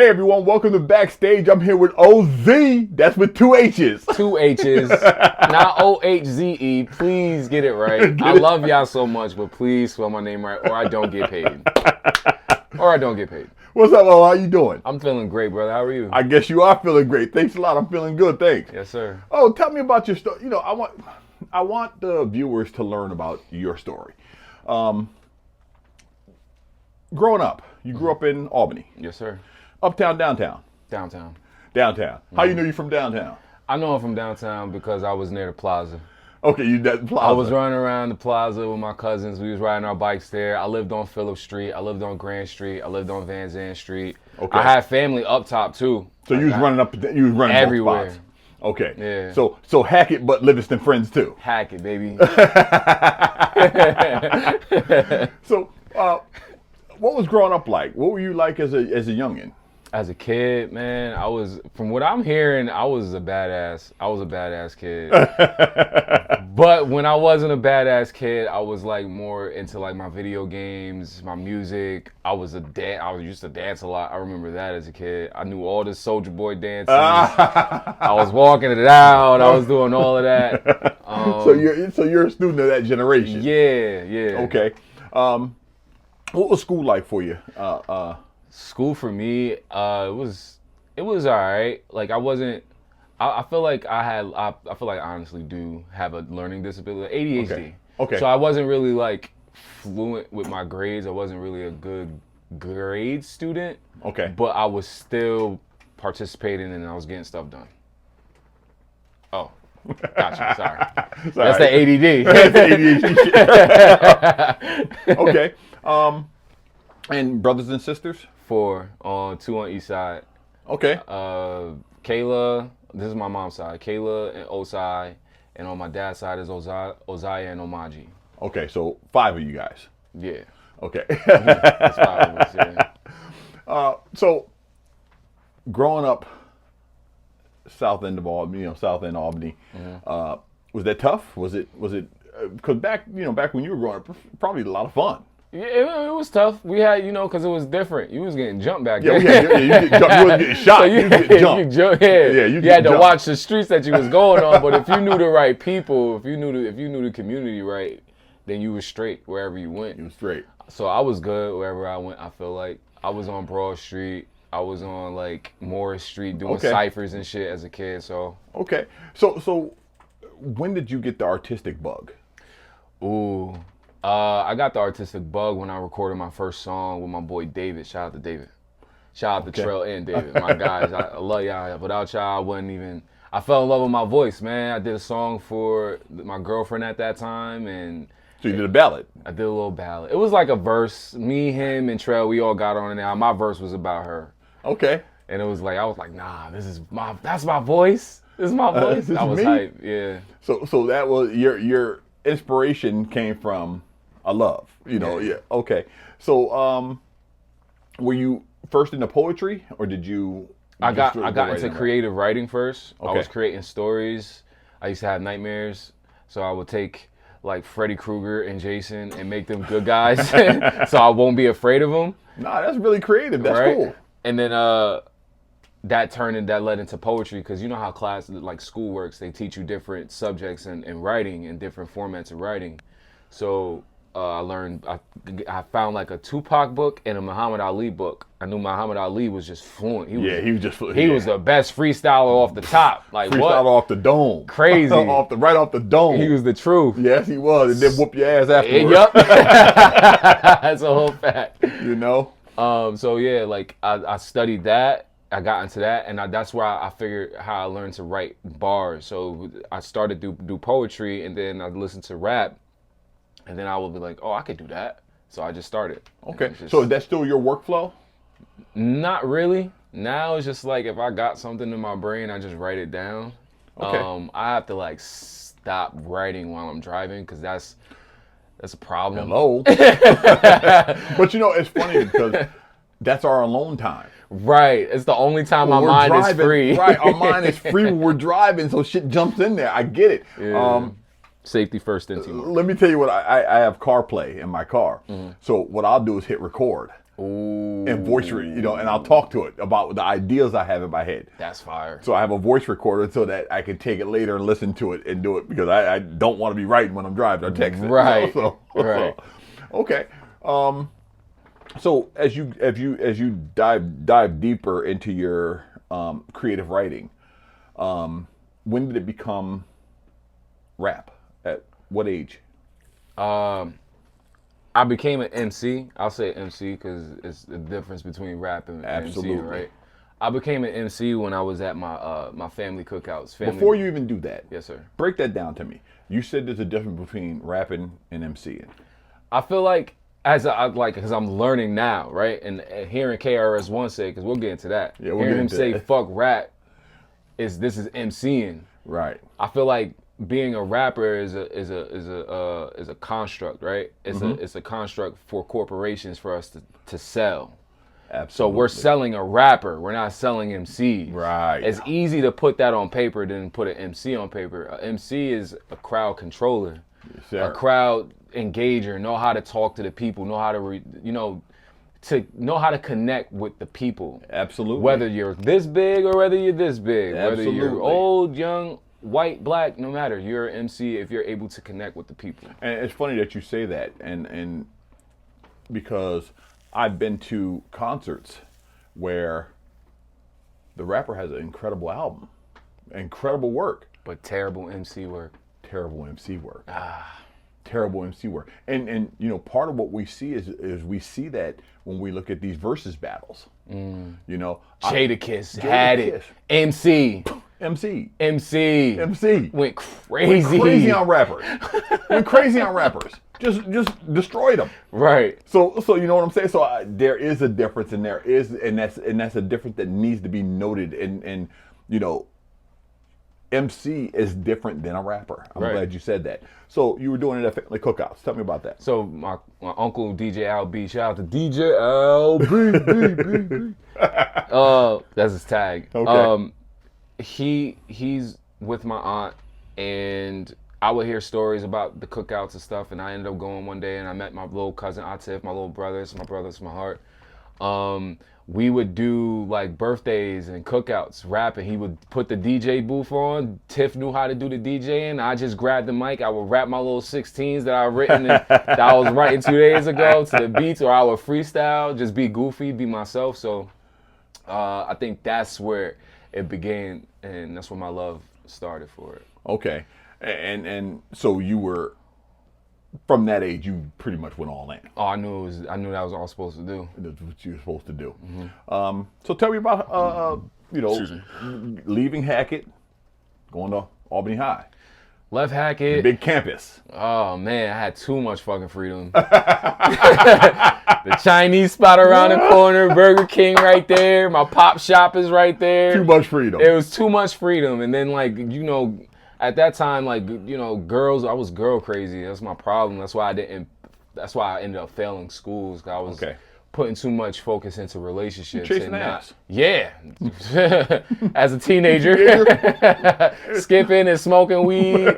everyone, welcome to Backstage. I'm here with Ohzhe. That's with two H's. Two H's, not O-H-Z-E. Please get it right. I love y'all so much, but please spell my name right or I don't get paid. What's up, How you doing? I'm feeling great, brother. How are you? I guess you are feeling great. Thanks a lot. I'm feeling good, thanks. Yes, sir. Oh, tell me about your story. You know, I want the viewers to learn about your story. Growing up, you grew up in Albany. Yes, sir. Uptown, downtown? Downtown. Downtown. How you know you from downtown? I know I'm from downtown because I was near the plaza. Okay, you that plaza. I was running around the plaza with my cousins. We was riding our bikes there. I lived on Phillip Street. I lived on Grand Street. I lived on Van Zandt Street. Okay. I had family up top too. So you was running everywhere. Both spots. Okay. Yeah. So Hackett, but Livingston friends too. Hackett, baby. So, what was growing up like? What were you like as a youngin? As a kid, man, from what I'm hearing, I was a badass. I was a badass kid. But when I wasn't a badass kid, I was like more into like my video games, my music. I was used to dance a lot. I remember that as a kid. I knew all the Soulja Boy dances. I was walking it out. I was doing all of that. So you're a student of that generation. Yeah. Okay. What was school like for you? School for me, it was all right. Like I feel like I feel like I honestly do have a learning disability, ADHD. Okay. So I wasn't really like fluent with my grades. I wasn't really a good grade student. Okay. But I was still participating and I was getting stuff done. Oh, gotcha. Sorry. That's the ADD. That's the ADHD shit. Okay. And brothers and sisters? 4, 2 on each side. Okay. Kayla, this is my mom's side. Kayla and Ohzhe, and on my dad's side is Ohzhe and Ohzhe. Okay, so 5 of you guys. Yeah. Okay. That's 5 of us, yeah. So, growing up south end Albany, was that tough? Was it? Because back when you were growing up, probably a lot of fun. Yeah, it was tough. We had, because it was different. You was getting jumped back then. You wasn't getting shot. So you was getting jumped. You had to watch the streets that you was going on. But if you knew the right people, if you knew the community right, then you was straight wherever you went. You was straight. So I was good wherever I went. I feel like I was on Broad Street. I was on like Morris Street doing ciphers and shit as a kid. So okay. So when did you get the artistic bug? Ooh. I got the artistic bug when I recorded my first song with my boy David. Shout out to David. Shout out to Trell and David. My guys, I love y'all. Without y'all, I fell in love with my voice, man. I did a song for my girlfriend at that time. And so you did a ballad? I did a little ballad. It was like a verse. Me, him, and Trell, we all got on it now. My verse was about her. Okay. And it was like, I was like, nah, that's my voice. This is my voice. I was hype, yeah. So that was your inspiration came from a love, yeah. Okay. So, were you first into poetry, or did you? I got into creative writing first. Okay. I was creating stories. I used to have nightmares, so I would take like Freddy Krueger and Jason and make them good guys, so I won't be afraid of them. Nah, that's really creative. That's right? Cool. And then that led into poetry, because you know how school works. They teach you different subjects in writing and different formats of writing. So I found like a Tupac book and a Muhammad Ali book. I knew Muhammad Ali was just fluent. He was the best freestyler off the top. Like freestyler off the dome. Crazy. right off the dome. He was the truth. Yes, he was. And then whoop your ass afterwards. Yup. That's a whole fact. So yeah, like I studied that. I got into that, and that's where I figured how I learned to write bars. So I started to do poetry, and then I listened to rap, and then I would be like, oh, I could do that. So I just started. Okay. So is that still your workflow? Not really. Now it's just like if I got something in my brain, I just write it down. Okay. I have to like stop writing while I'm driving, because that's a problem. Hello. But it's funny because that's our alone time. Right. It's the only time my mind is free. Right. Our mind is free when we're driving, so shit jumps in there. I get it. Yeah. Safety first, Let me tell you what, I have CarPlay in my car. Mm-hmm. So what I'll do is hit record. Ooh. and and I'll talk to it about the ideas I have in my head. That's fire. So I have a voice recorder so that I can take it later and listen to it and do it, because I don't want to be writing when I'm driving or texting. Right. Right. Okay. So as you dive deeper into your creative writing, when did it become rap? At what age? I became an MC. I'll say MC because it's the difference between rap and Absolutely. MC, right? I became an MC when I was at my family cookouts. Before you even do that, yes, sir. Break that down to me. You said there's a difference between rapping and MCing. I feel like because I'm learning now, right? And hearing KRS-1 say, because we'll get into that. Yeah, we'll hearing get him into say that. "fuck rap," this is MCing. Right. I feel like being a rapper is a construct, right? It's a construct for corporations for us to sell. Absolutely. So we're selling a rapper. We're not selling MC. Right. It's easy to put that on paper than put an MC on paper. A MC is a crowd controller, Yes, a crowd engager. Know how to talk to the people. Know how to know how to connect with the people. Absolutely. Whether you're this big or whether you're this big. Absolutely. Whether you're old, young, white, black, no matter. You're an MC if you're able to connect with the people. And it's funny that you say that, and because I've been to concerts where the rapper has an incredible album, incredible work, But terrible MC work. terrible MC work. Terrible MC work. And part of what we see is we see that when we look at these versus battles. Jadakiss had it. MC Went went crazy. crazy on rappers. Went crazy on rappers. Just destroyed them. Right. So you know what I'm saying. So there is a difference, and that's a difference that needs to be noted. And MC is different than a rapper. I'm glad you said that. So you were doing it at family cookouts. Tell me about that. So my uncle DJ LB, shout out to DJ LB. That's his tag. Okay. He's with my aunt, and I would hear stories about the cookouts and stuff, and I ended up going one day, and I met my little cousin Atif, my little brother. It's my brother, it's my heart. We would do like birthdays and cookouts, rapping. He would put the DJ booth on. Tiff knew how to do the DJing. I just grabbed the mic. I would rap my little 16s that I written that I was writing 2 days ago to the beats, or I would freestyle, just be goofy, be myself. So I think that's where it began, and that's where my love started for it. Okay. And so you were, from that age, you pretty much went all in. Oh, I knew that was all I was supposed to do. That's what you were supposed to do. So tell me about leaving Hackett, going to Albany High. Left Hackett. Big campus. Oh man, I had too much fucking freedom. The Chinese spot around the corner, Burger King right there, my pop shop is right there. Too much freedom. It was too much freedom, and then at that time, girls, I was girl crazy. That's my problem. That's why I ended up failing schools. 'Cause I was putting too much focus into relationships. Chasing ass. Yeah. As a teenager. Skipping and smoking weed.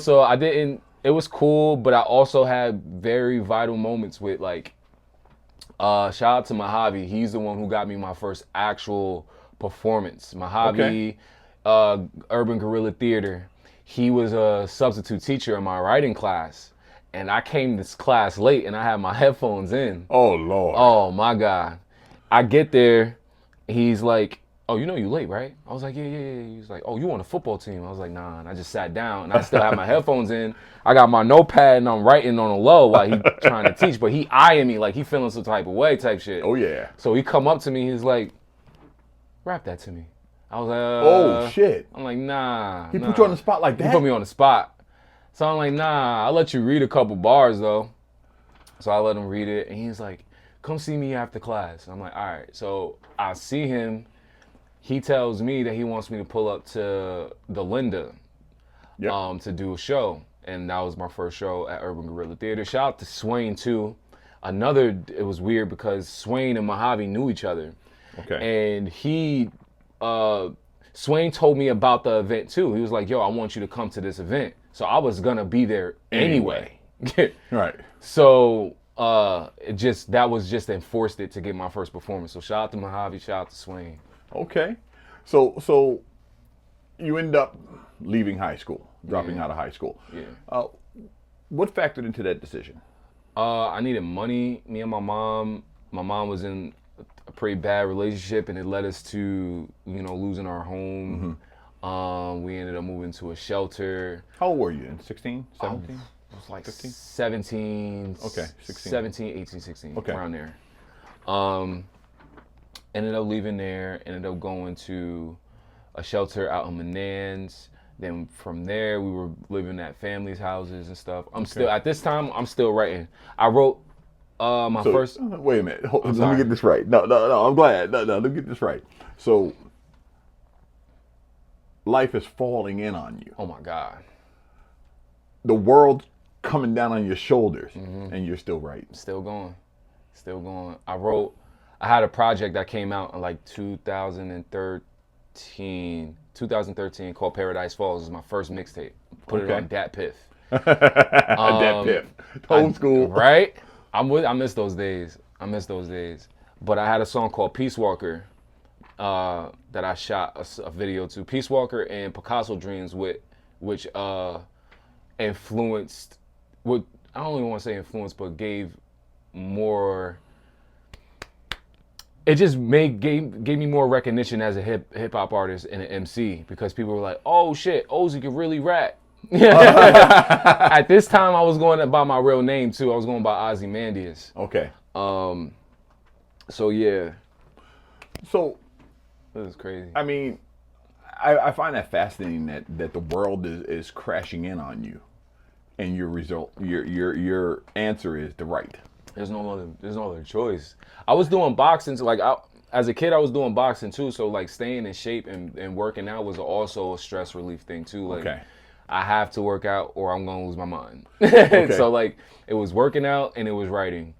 So I didn't, it was cool, but I also had very vital moments with shout out to Mojave. He's the one who got me my first actual performance. Mojave, Urban Guerrilla Theater. He was a substitute teacher in my writing class. And I came to this class late, and I had my headphones in. Oh, Lord. Oh, my God. I get there. He's like, oh, you late, right? I was like, yeah. He's like, oh, you on the football team? I was like, nah. And I just sat down, and I still had my headphones in. I got my notepad, and I'm writing on the low while he trying to teach. But he eyeing me like he feeling some type of way type shit. Oh, yeah. So he come up to me. He's like, rap that to me. I was like, oh, shit. I'm like, nah. He put you on the spot like that? He put me on the spot. So I'm like, nah, I'll let you read a couple bars, though. So I let him read it, and he's like, come see me after class. I'm like, all right. So I see him. He tells me that he wants me to pull up to the Linda to do a show. And that was my first show at Urban Guerrilla Theater. Shout out to Swain, too. It was weird because Swain and Mojave knew each other. Okay. And Swain told me about the event, too. He was like, yo, I want you to come to this event. So I was going to be there anyway. Right. So that was just enforced it to get my first performance. So shout out to Mojave, shout out to Swain. Okay. So you end up leaving high school, dropping out of high school. Yeah. What factored into that decision? I needed money. Me and my mom was in a pretty bad relationship, and it led us to, losing our home. We ended up moving to a shelter. How old were you? In 16, 17? I was like 15? 17. Okay, 16. 17, 18, 16. Okay. Around there. Ended up leaving there. Ended up going to a shelter out in Menands. Then from there, we were living at families' houses and stuff. At this time, I'm still writing. I wrote first. Wait a minute. Let me get this right. No. I'm glad. No. Let me get this right. So, life is falling in on you. Oh my God. The world's coming down on your shoulders, and you're still writing. Still going. I had a project that came out in like 2013 called Paradise Falls. It was my first mixtape. Put it on Dat Piff. Dat Piff. Old school. Right? I miss those days. But I had a song called Peace Walker that I shot a video to. Peace Walker and Picasso Dreams, which influenced, I don't even want to say influenced, but gave more. It just gave me more recognition as a hip hop artist and an MC, because people were like, "Oh shit, Ohzhe can really rap." At this time, I was going by my real name too. I was going by Ozymandias. Okay. So yeah. So. This is crazy. I mean, I find that fascinating that the world is crashing in on you, and your answer is to write. There's no other choice. I was doing boxing, so as a kid I was doing boxing too, so like staying in shape and working out was also a stress relief thing too. Like, okay. I have to work out or I'm gonna lose my mind. Okay. So like it was working out and it was writing.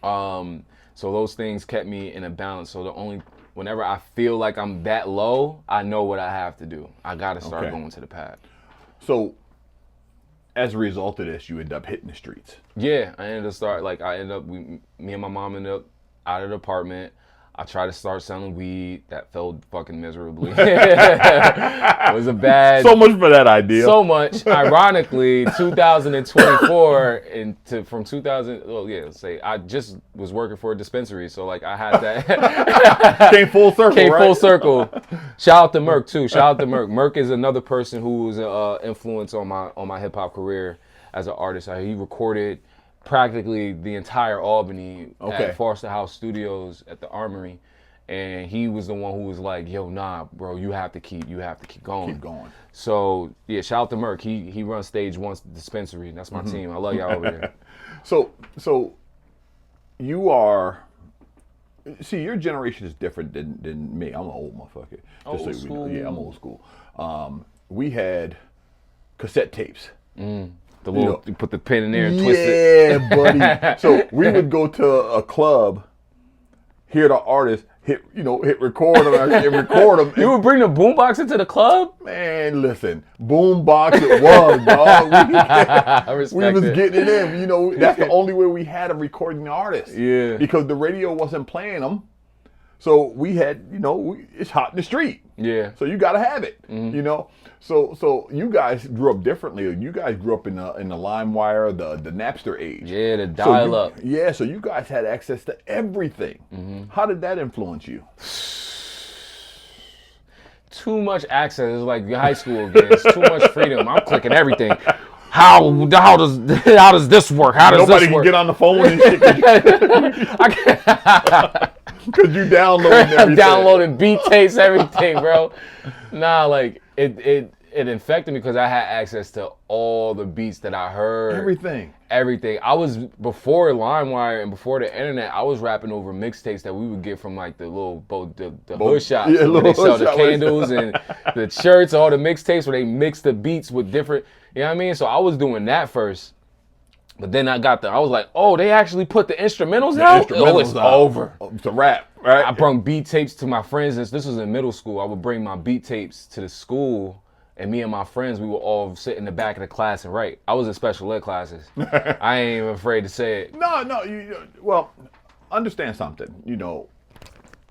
So those things kept me in a balance. So whenever I feel like I'm that low, I know what I have to do. I gotta start going to the pad. So as a result of this, you end up hitting the streets. Yeah, me and my mom ended up out of the apartment. I tried to start selling weed. That failed fucking miserably. It was a bad. So much for that idea. So much. Ironically, 2024 from 2000. Well, yeah, let's say I just was working for a dispensary, so like I had that. Came full circle. Full circle. Shout out to Merk too. Shout out to Merk. Merk is another person who was an influence on my hip hop career as an artist. He recorded practically the entire Albany at Foster House Studios at the Armory, and he was the one who was like, "Yo, nah, bro, you have to keep going." Keep going. So yeah, shout out to Merk. He runs Stage 1 dispensary. That's my team. I love y'all over there. So you are. See, your generation is different than me. I'm an old motherfucker. Old school. Yeah, I'm old school. We had cassette tapes. The little, you put the pin in there and twist it. Yeah, buddy. So we would go to a club, hear the artist hit record them and record them. You would bring the boombox into the club? Man, listen, boombox it was, dog. We was getting it in. That's the only way we had of recording the artists. Yeah. Because the radio wasn't playing them. So we had, it's hot in the street. Yeah. So you got to have it, So you guys grew up differently. You guys grew up in the LimeWire, the Napster age. Yeah, the dial-up. So you guys had access to everything. How did that influence you? Too much access. It's like high school again. It's too much freedom. I'm clicking everything. How does this work? How does Nobody this work? can get on the phone and shit. Because you downloading everything. Downloading beat tapes, everything, bro. Nah, like it infected me because I had access to all the beats that I heard. Everything. I was, before LimeWire and before the internet, I was rapping over mixtapes that we would get from like the little hood shops where they sell the candles and the shirts, all the mixtapes where they mix the beats with different, you know what I mean? So I was doing that first. But then I was like, oh, they actually put the instrumentals out? Oh, it's over. It's a rap, right? I brought beat tapes to my friends. This was in middle school. I would bring my beat tapes to the school And me and my friends, we would all sit in the back of the class and write. I was in special ed classes. I ain't even afraid to say it. No. Well, understand something.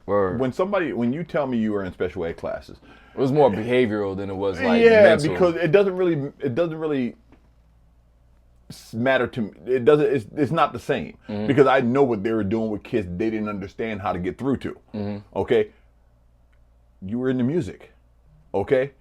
Word. When you tell me you were in special ed classes, It was more behavioral than it was like yeah, mental. because it doesn't really matter to me. It doesn't. It's not the same because I know what they were doing with kids they didn't understand how to get through to. Okay, you were into music. Okay,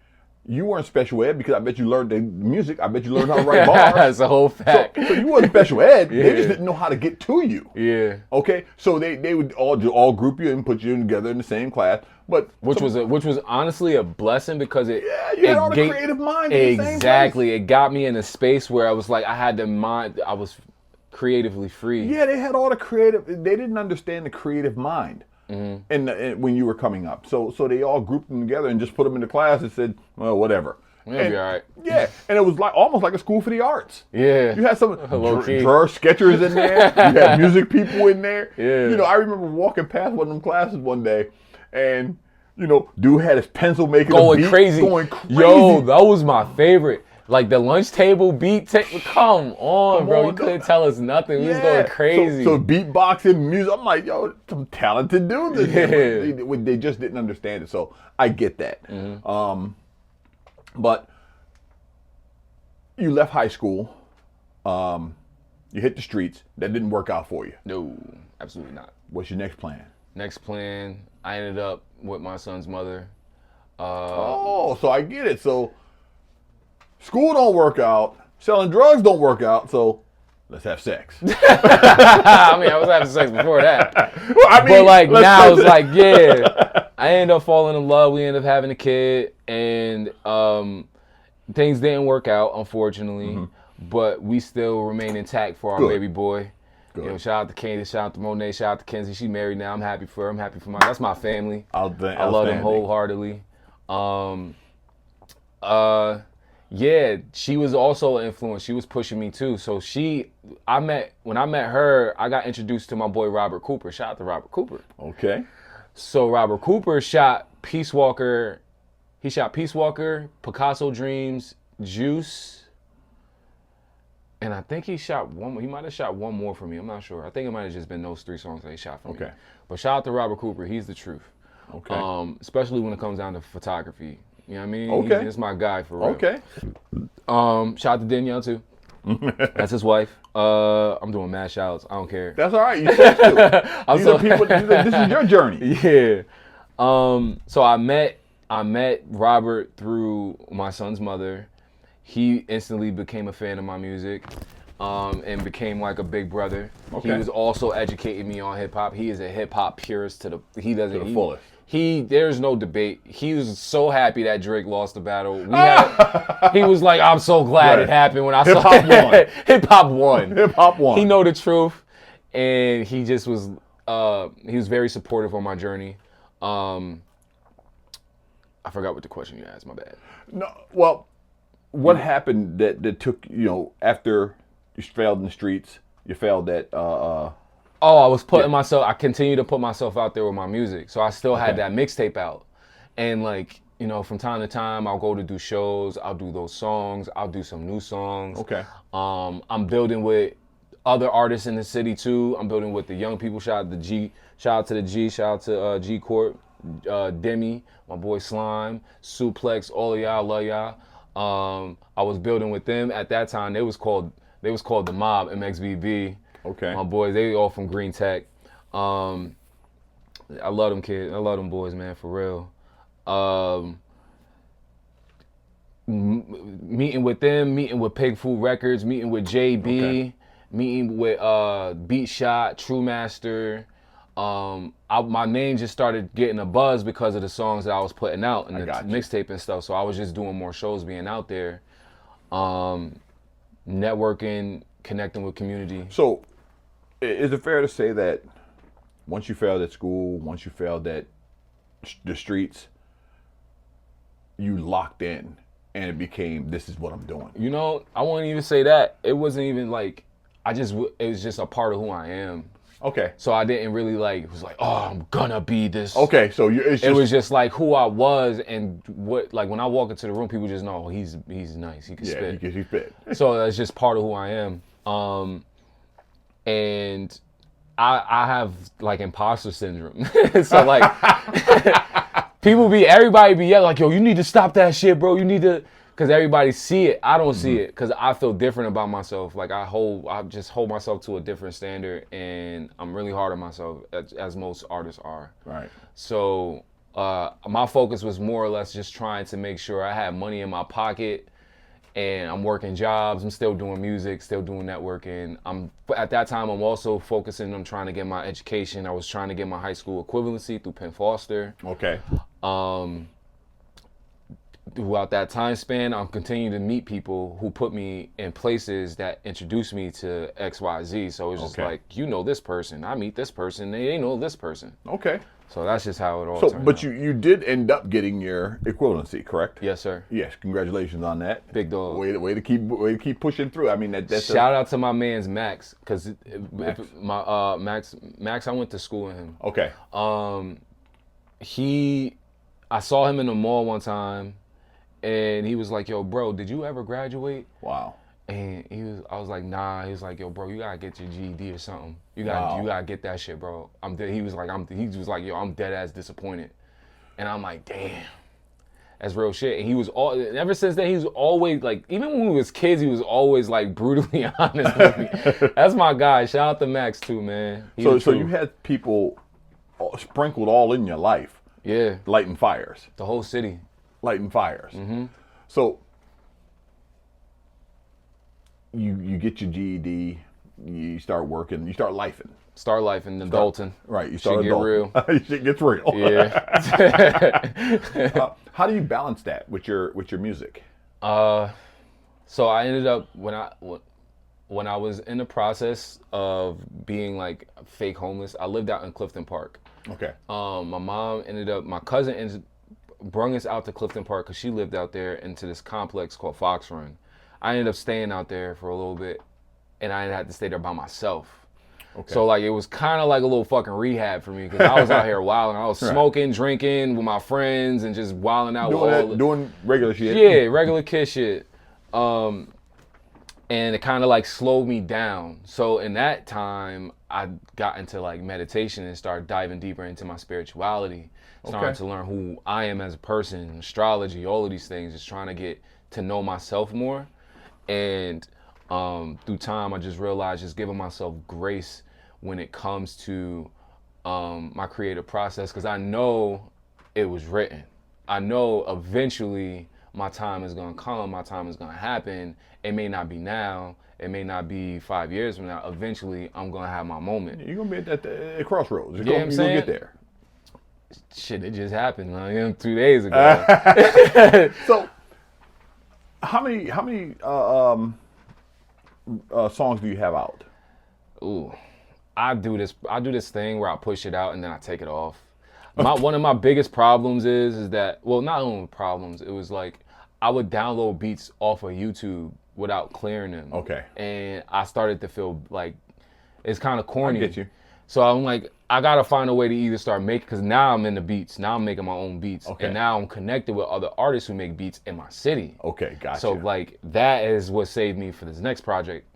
you weren't special ed because I bet you learned the music. I bet you learned how to write bars. That's a whole fact. So you wasn't special ed. Yeah. They just didn't know how to get to you. Yeah. Okay, so they would all group you and put you together in the same class, but Which was honestly a blessing because you had all the creative minds. In the same exactly. place. It got me in a space where I was like, I had the mind. I was creatively free. Yeah, they had all the creative. They didn't understand the creative mind. When you were coming up, so they all grouped them together and just put them in the class and said, well, whatever. It'll be all right. Yeah, and it was like almost like a school for the arts. Yeah. You had some Low-key. drawer sketchers in there. You had music people in there. Yeah. I remember walking past one of them classes one day, and dude had his pencil making Going a beat, crazy. going crazy. Yo, that was my favorite. Like the lunch table beat. Come on, bro. You couldn't tell us nothing. We was going crazy. So beatboxing, music. I'm like, yo, some talented dudes. Yeah. They just didn't understand it. So I get that. But you left high school. You hit the streets. That didn't work out for you. No, absolutely not. What's your next plan? Next plan, I ended up with my son's mother. So I get it. So school don't work out. Selling drugs don't work out. So let's have sex. I mean, I was having sex before that. Well, I mean, but like now it's like, yeah. I ended up falling in love. We ended up having a kid, and things didn't work out, unfortunately. But we still remain intact for our baby boy. Good. Shout out to Candy, shout out to Monet, shout out to Kenzie. She's married now. I'm happy for her. I'm happy for that's my family. I love them wholeheartedly. Yeah, she was also an influence. She was pushing me too. So when I met her, I got introduced to my boy Robert Cooper. Shout out to Robert Cooper. Okay. So Robert Cooper shot Peace Walker. He shot Peace Walker, Picasso Dreams, Juice. And I think he shot one more. He might have shot one more for me. I'm not sure. I think it might have just been those 3 songs that he shot for me. Okay. But shout out to Robert Cooper. He's the truth. Okay. Especially when it comes down to photography. You know what I mean? Okay. He's my guy for real. Okay. Shout out to Danielle too. That's his wife. I'm doing mad shouts. I don't care. That's all right. You said to. These are people. This is your journey. Yeah. So I met Robert through my son's mother. He instantly became a fan of my music, and became like a big brother. Okay. He was also educating me on hip hop. He is a hip hop purist to the fullest. There's no debate. He was so happy that Drake lost the battle. He was like, I'm so glad it happened when I saw it. Hip hop won. Hip hop won. He know the truth, and he just was. He was very supportive on my journey. I forgot what the question you asked. My bad. No, well, what happened that took after you failed in the streets? You failed at. I was putting myself. I continued to put myself out there with my music, so I still had that mixtape out, and from time to time, I'll go to do shows. I'll do those songs. I'll do some new songs. Okay. I'm building with other artists in the city too. I'm building with the young people. Shout out to G. Shout out to the G. Shout out to G Corp, Demi, my boy Slime, Suplex. All of y'all, love y'all. I was building with them at that time. They was called the Mob, MXVB. Okay. My boys, they all from Green Tech. I love them kids. I love them boys, man, for real. Meeting with them, meeting with Pig Food Records, meeting with JB, meeting with Beat Shot, True Master. My name just started getting a buzz because of the songs that I was putting out and the mixtape and stuff. So I was just doing more shows, being out there, networking, connecting with community. So, is it fair to say that once you failed at school, once you failed at the streets, you locked in and it became, this is what I'm doing? I wouldn't even say that. It wasn't even like, it was just a part of who I am. Okay. So I didn't really like, it was like, oh, I'm gonna be this. Okay, so it's just, It was just like who I was, and what, like when I walk into the room, people just know he's nice, he can yeah, spit. he spit. So that's just part of who I am. And I have like imposter syndrome. So like everybody be yelling like, yo, you need to stop that shit, bro. You need to, because everybody see it. I don't see it because I feel different about myself. Like I just hold myself to a different standard, and I'm really hard on myself, as most artists are. Right. So my focus was more or less just trying to make sure I had money in my pocket, and I'm working jobs. I'm still doing music, still doing networking. At that time, I'm also focusing on trying to get my education. I was trying to get my high school equivalency through Penn Foster. Okay. Throughout that time span, I'm continuing to meet people who put me in places that introduced me to XYZ. So it's just like, you know this person, I meet this person, they know this person. Okay. So that's just how it all turned But out. you did end up getting your equivalency, correct? Yes, sir. Yes, congratulations on that. Big dog. Way to keep pushing through. I mean that's Shout out to my man's Max, because Max. Max, I went to school with him. Okay. I saw him in the mall one time, and he was like, yo, bro, did you ever graduate? Wow. And I was like, nah. He was like, yo, bro, you gotta get your GED or something. You gotta get that shit, bro. He was like, yo, I'm dead ass disappointed. And I'm like, damn, that's real shit. And he was ever since then, he was always like, even when we was kids, he was always like brutally honest with me. That's my guy. Shout out to Max too, man. So you had people sprinkled all in your life. Yeah. Lighting fires. The whole city. Lighting fires. Mm-hmm. So you get your GED, you start working, you start lifing. Start lifing, then adulting. Right, you start Shit get real. Shit gets real. Yeah. How do you balance that with your music? So I ended up when I was in the process of being like fake homeless, I lived out in Clifton Park. Okay. My cousin brung us out to Clifton Park because she lived out there into this complex called Fox Run. I ended up staying out there for a little bit, and I had to stay there by myself. Okay. So like it was kind of like a little fucking rehab for me, because I was out here wilding. I was smoking, drinking with my friends, and just wilding out doing regular shit. Yeah, regular kid shit. And it kind of like slowed me down. So in that time, I got into like meditation and started diving deeper into my spirituality. Starting to learn who I am as a person, astrology, all of these things, just trying to get to know myself more. And through time, I just realized just giving myself grace when it comes to my creative process, because I know it was written. I know eventually my time is going to come, my time is going to happen. It may not be now, it may not be 5 years from now. Eventually, I'm going to have my moment. You're going to be at the crossroads. You're going to get there. Shit, it just happened, man. 2 days ago. So, how many songs do you have out? Ooh, I do this thing where I push it out and then I take it off. One of my biggest problems is that, well, not only problems, it was like I would download beats off of YouTube without clearing them. Okay. And I started to feel like it's kind of corny. I get you. So I'm like, I gotta find a way to either start making, because now I'm in the beats. Now I'm making my own beats. Okay. And now I'm connected with other artists who make beats in my city. Okay, gotcha. So like that is what saved me for this next project,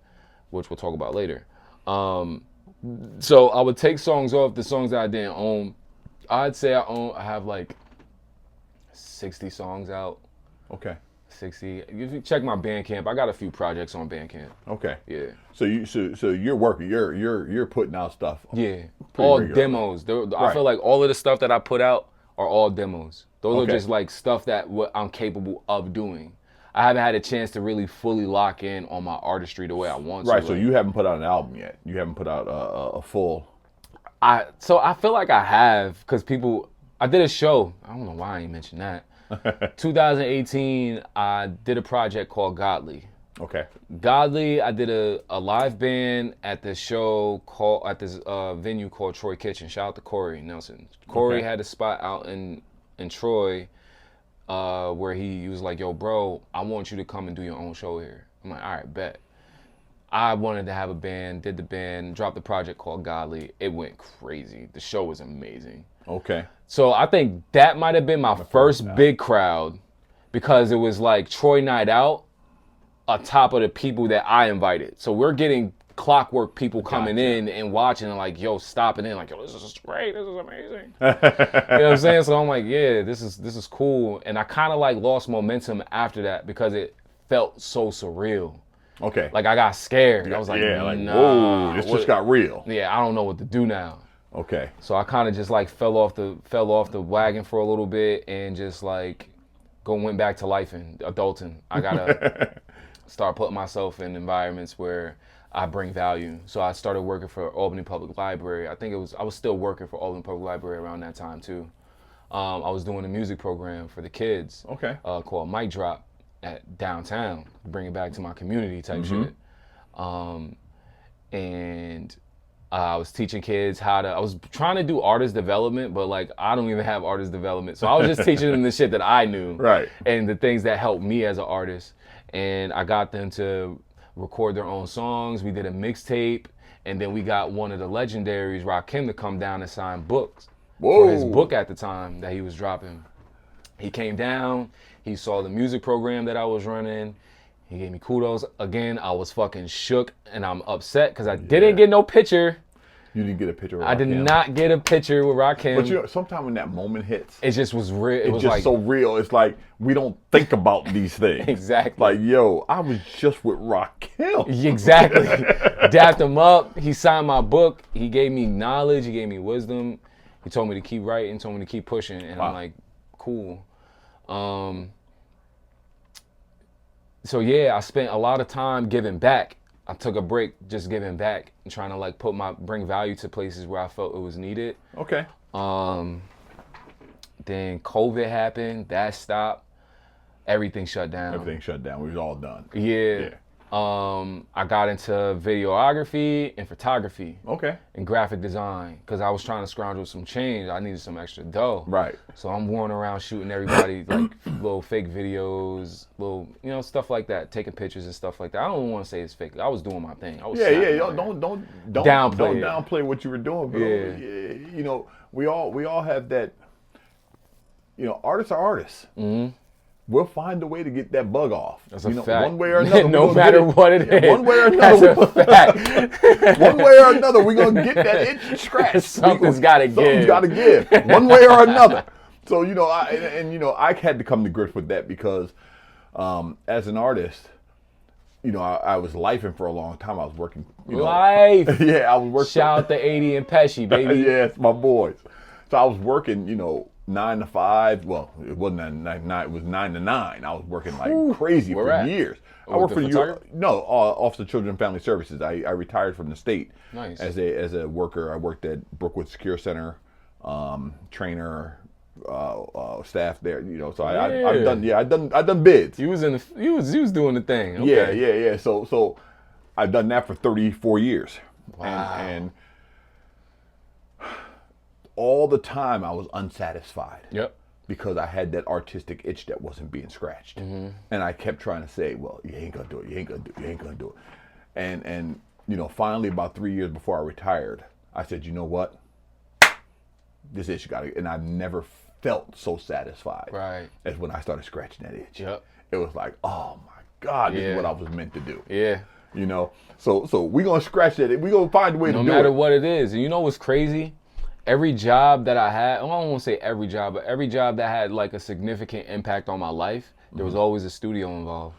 which we'll talk about later. So I would take songs off, the songs that I didn't own. I'd say I have like 60 songs out. Okay. 60. If you check my Bandcamp, I got a few projects on Bandcamp. Okay. Yeah. So you're working. You're putting out stuff. Yeah. All demos. I feel like all of the stuff that I put out are all demos. Those are just like stuff that what I'm capable of doing. I haven't had a chance to really fully lock in on my artistry the way I want to. Right. So you haven't put out an album yet. You haven't put out a full. So I feel like I have, because I did a show. I don't know why I ain't mentioned that. 2018, I did a project called Godly. Okay. Godly, I did a live band at this show at this venue called Troy Kitchen. Shout out to Corey Nelson. Corey had a spot out in Troy where he was like, yo, bro, I want you to come and do your own show here. I'm like, all right, bet. I wanted to have a band, did the band, dropped the project called Godly. It went crazy. The show was amazing. Okay. So I think that might have been my first big crowd, because it was like Troy Night Out on top of the people that I invited. So we're getting clockwork people coming in and watching and like, yo, stopping in, like, yo, this is great, this is amazing. You know what I'm saying? So I'm like, yeah, this is cool. And I kind of like lost momentum after that because it felt so surreal. Okay. Like I got scared. I was like, yeah, like, nah, whoa, this just got real. Yeah, I don't know what to do now. Okay. So I kind of just like fell off the wagon for a little bit and just like went back to life and adulting. I gotta start putting myself in environments where I bring value. So I started working for Albany Public Library. I was still working for Albany Public Library around that time too. I was doing a music program for the kids. Okay. Called Mic Drop at downtown, bring it back to my community type shit. And I was teaching kids I was trying to do artist development, but like I don't even have artist development. So I was just teaching them the shit that I knew. Right. And the things that helped me as an artist. And I got them to record their own songs. We did a mixtape. And then we got one of the legendaries, Rakim, to come down and sign books. Whoa. For his book at the time that he was dropping. He came down. He saw the music program that I was running. He gave me kudos. Again, I was fucking shook and I'm upset because I didn't get no picture. You didn't get a picture with Rakim? I did not get a picture with Rakim. But you know, sometimes when that moment hits, it just was real. It was just like, so real. It's like we don't think about these things. Exactly. Like, yo, I was just with Rakim. Exactly. Dapped him up. He signed my book. He gave me knowledge. He gave me wisdom. He told me to keep writing, told me to keep pushing. And I'm like, cool. So yeah, I spent a lot of time giving back. I took a break just giving back and trying to like bring value to places where I felt it was needed. Okay. Then COVID happened, that stopped. Everything shut down. Everything shut down. We was all done. Yeah. I got into videography and photography. Okay. And graphic design because I was trying to scrounge with some change. I needed some extra dough. Right. So I'm going around shooting everybody like little fake videos, little stuff like that, taking pictures and stuff like that. I don't want to say it's fake. I was doing my thing. I was don't downplay what you were doing, bro. Yeah. You know, we all have that. You know, artists are artists. Mm-hmm. We'll find a way to get that bug off. That's a fact. One way or another. No matter what it is. One way or another. That's a fact. One way or another, we're going to get that itch and scratch. Something's got to give. Something's got to give. One way or another. So, you know, I had to come to grips with that because as an artist, you know, I was lifing for a long time. I was working. You know, Life. Yeah, I was working. Shout out to 80 and Pesci, baby. Yes, my boys. So I was working, you know, 9 to 5. Well, it wasn't 9 it was 9 to 9. I was working like crazy for years. I worked for Office of Children and Family Services. I retired from the state. Nice. As a worker. I worked at Brookwood Secure Center, trainer, staff there. You know, so I've done bids. You was doing the thing. Okay. Yeah. So I've done that for 34 years. Wow. And all the time I was unsatisfied. Yep. Because I had that artistic itch that wasn't being scratched. Mm-hmm. And I kept trying to say, well, you ain't gonna do it, you ain't gonna do it. And you know, finally about 3 years before I retired, I said, you know what? This itch and I've never felt so satisfied as when I started scratching that itch. Yep. It was like, oh my God, this is what I was meant to do. Yeah. You know? So we're gonna scratch that. We're gonna find a way to do it. No matter what it is. And you know what's crazy? Every job that I had, I don't want to say every job, but every job that had like a significant impact on my life, there was always a studio involved.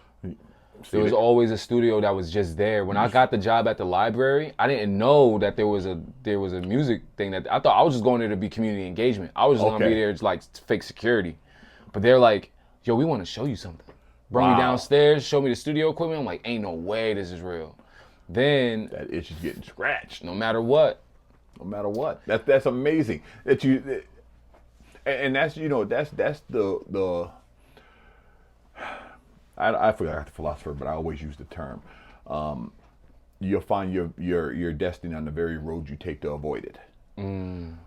There was always a studio that was just there. When I got the job at the library, I didn't know that there was a music thing. That I thought I was just going there to be community engagement. I was just going to be there just like fake security. But they're like, yo, we want to show you something. Bring me downstairs, show me the studio equipment. I'm like, ain't no way this is real. Then that itch is getting scratched. No matter what. No matter what. That's amazing. That you and that's, you know, that's the I forgot the philosopher, but I always use the term. You'll find your destiny on the very road you take to avoid it.